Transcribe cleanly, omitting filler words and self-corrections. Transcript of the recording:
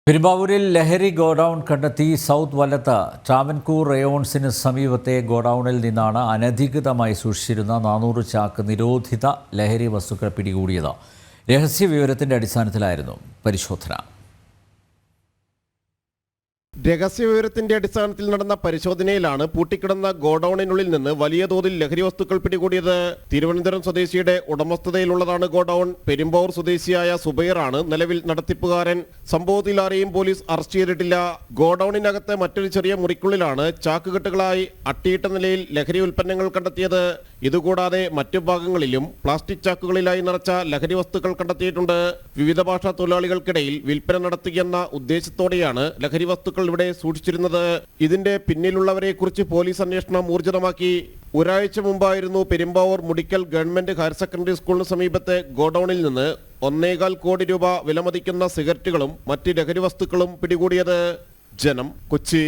പെരുമ്പാവൂരിൽ ലഹരി ഗോഡൌൺ കണ്ടെത്തി സൗത്ത് വല്ലത്ത് ട്രാവൻകൂർ റയോൺസിന് സമീപത്തെ ഗോഡൌണിൽ നിന്നാണ് അനധികൃതമായി സൂക്ഷിച്ചിരുന്ന 400 ചാക്ക് നിരോധിത ലഹരി വസ്തുക്കൾ പിടികൂടിയത്. രഹസ്യവിവരത്തിന്റെ അടിസ്ഥാനത്തിലായിരുന്നു പരിശോധന. രഹസ്യവിവരത്തിന്റെ അടിസ്ഥാനത്തിൽ നടന്ന പരിശോധനയിലാണ് പൂട്ടിക്കിടന്ന ഗോഡൌണിനുള്ളിൽ നിന്ന് വലിയ തോതിൽ ലഹരി വസ്തുക്കൾ പിടികൂടിയത്. തിരുവനന്തപുരം സ്വദേശിയുടെ ഉടമസ്ഥതയിലുള്ളതാണ് ഗോഡൌൺ. പെരുമ്പാവൂർ സ്വദേശിയായ സുബൈറാണ് നിലവിൽ നടത്തിപ്പുകാരൻ. സംഭവത്തിൽ ആരെയും പോലീസ് അറസ്റ്റ് ചെയ്തിട്ടില്ല. ഗോഡൌണിനകത്ത് മറ്റൊരു ചെറിയ മുറിക്കുള്ളിലാണ് ചാക്കുകെട്ടുകളായി അട്ടിയിട്ട നിലയിൽ ലഹരി ഉൽപ്പന്നങ്ങൾ കണ്ടെത്തിയത്. ഇതുകൂടാതെ മറ്റു ഭാഗങ്ങളിലും പ്ലാസ്റ്റിക് ചാക്കുകളിലായി നിറച്ച ലഹരി വസ്തുക്കൾ കണ്ടെത്തിയിട്ടുണ്ട്. വിവിധ ഭാഷാ തൊഴിലാളികൾക്കിടയിൽ വിൽപ്പന നടത്തുകയെന്ന ഉദ്ദേശത്തോടെയാണ് ലഹരി വസ്തുക്കൾ ഇവിടെ സൂക്ഷിച്ചിരുന്നത്. ഇതിന്റെ പിന്നിലുള്ളവരെ കുറിച്ച് പോലീസ് അന്വേഷണം ഊർജിതമാക്കി. ഒരാഴ്ച മുമ്പായിരുന്നു Perumbavoor Mudikkal government higher secondary സ്കൂളിന് സമീപത്തെ ഗോഡൌണിൽ നിന്ന് 1.25 കോടി രൂപ വിലമതിക്കുന്ന സിഗരറ്റുകളും മറ്റ് ലഹരി വസ്തുക്കളും പിടികൂടിയത്. ജനം, കൊച്ചി.